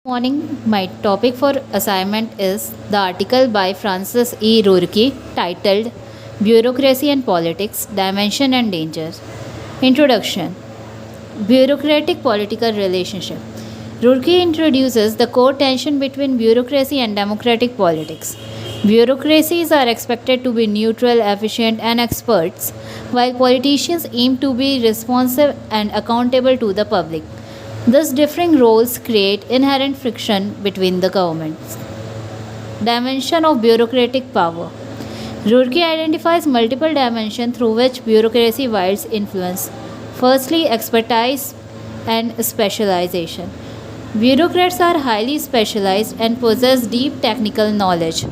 Morning, my topic for assignment is the article by Francis E. Rourke titled Bureaucracy and Politics Dimension and Dangers. Introduction. Bureaucratic Political Relationship. Rourke introduces the core tension between bureaucracy and democratic politics. Bureaucracies are expected to be neutral, efficient, and experts, while politicians aim to be responsive and accountable to the public. Thus, differing roles create inherent friction between the governments. Dimension of bureaucratic power. Rourke identifies multiple dimensions through which bureaucracy wields influence. Firstly, expertise and specialization. Bureaucrats are highly specialized and possess deep technical knowledge,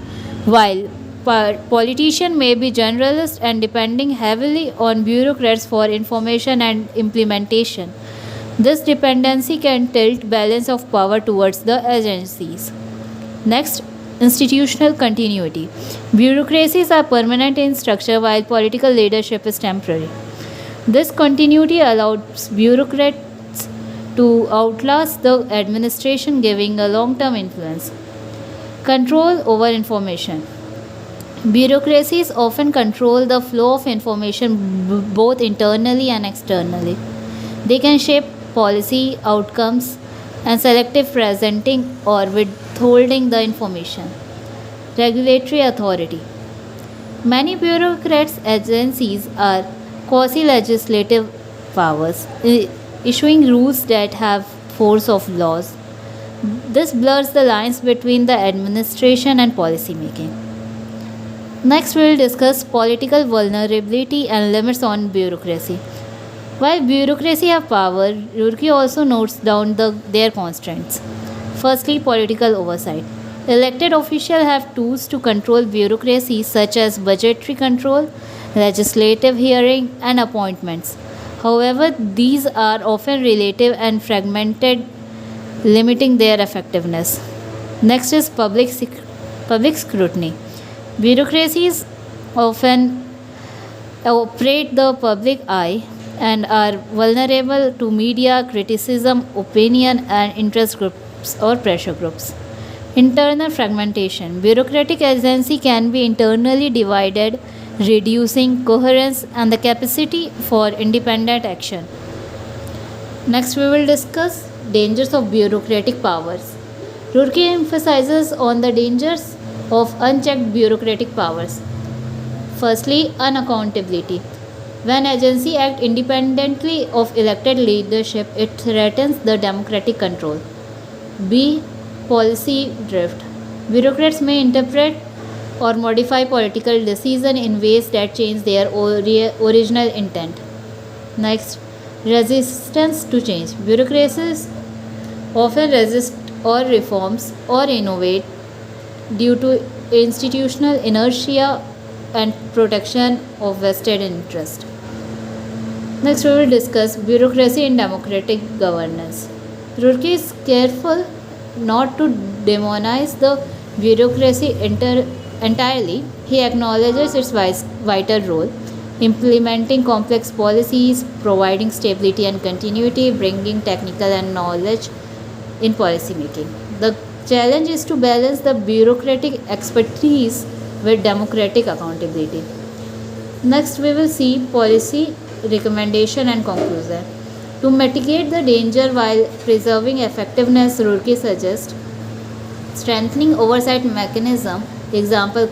while politicians may be generalists and depending heavily on bureaucrats for information and implementation. This dependency can tilt balance of power towards the agencies. Next, institutional continuity. Bureaucracies are permanent in structure while political leadership is temporary. This continuity allows bureaucrats to outlast the administration, giving a long-term influence. Control over information. Bureaucracies often control the flow of information both internally and externally. They can shape policy outcomes and selective presenting or withholding the information. Regulatory authority. Many bureaucrats agencies are quasi-legislative powers, issuing rules that have force of laws. This blurs the lines between the administration and policy making. Next, we will discuss political vulnerability and limits on bureaucracy. While bureaucracy have power, Rourke also notes down their constraints. Firstly, political oversight. Elected officials have tools to control bureaucracy such as budgetary control, legislative hearing, and appointments. However, these are often relative and fragmented, limiting their effectiveness. Next is public scrutiny. Bureaucracies often operate the public eye and are vulnerable to media criticism, opinion, and interest groups or pressure groups. Internal fragmentation. Bureaucratic agency can be internally divided, reducing coherence and the capacity for independent action. Next, we will discuss dangers of bureaucratic powers. Rourke emphasizes on the dangers of unchecked bureaucratic powers. Firstly, unaccountability. When agencies act independently of elected leadership, it threatens the democratic control. B. Policy drift. Bureaucrats may interpret or modify political decisions in ways that change their original intent. Next, resistance to change. Bureaucracies often resist or reforms or innovate due to institutional inertia and protection of vested interest. Next, we will discuss bureaucracy in democratic governance. Rourke is careful not to demonize the bureaucracy entirely. He acknowledges its vital role, implementing complex policies, providing stability and continuity, bringing technical and knowledge in policy making. The challenge is to balance the bureaucratic expertise with democratic accountability. Next, we will see policy recommendation and conclusion. To mitigate the danger while preserving effectiveness, Rourke suggests strengthening oversight mechanism. Example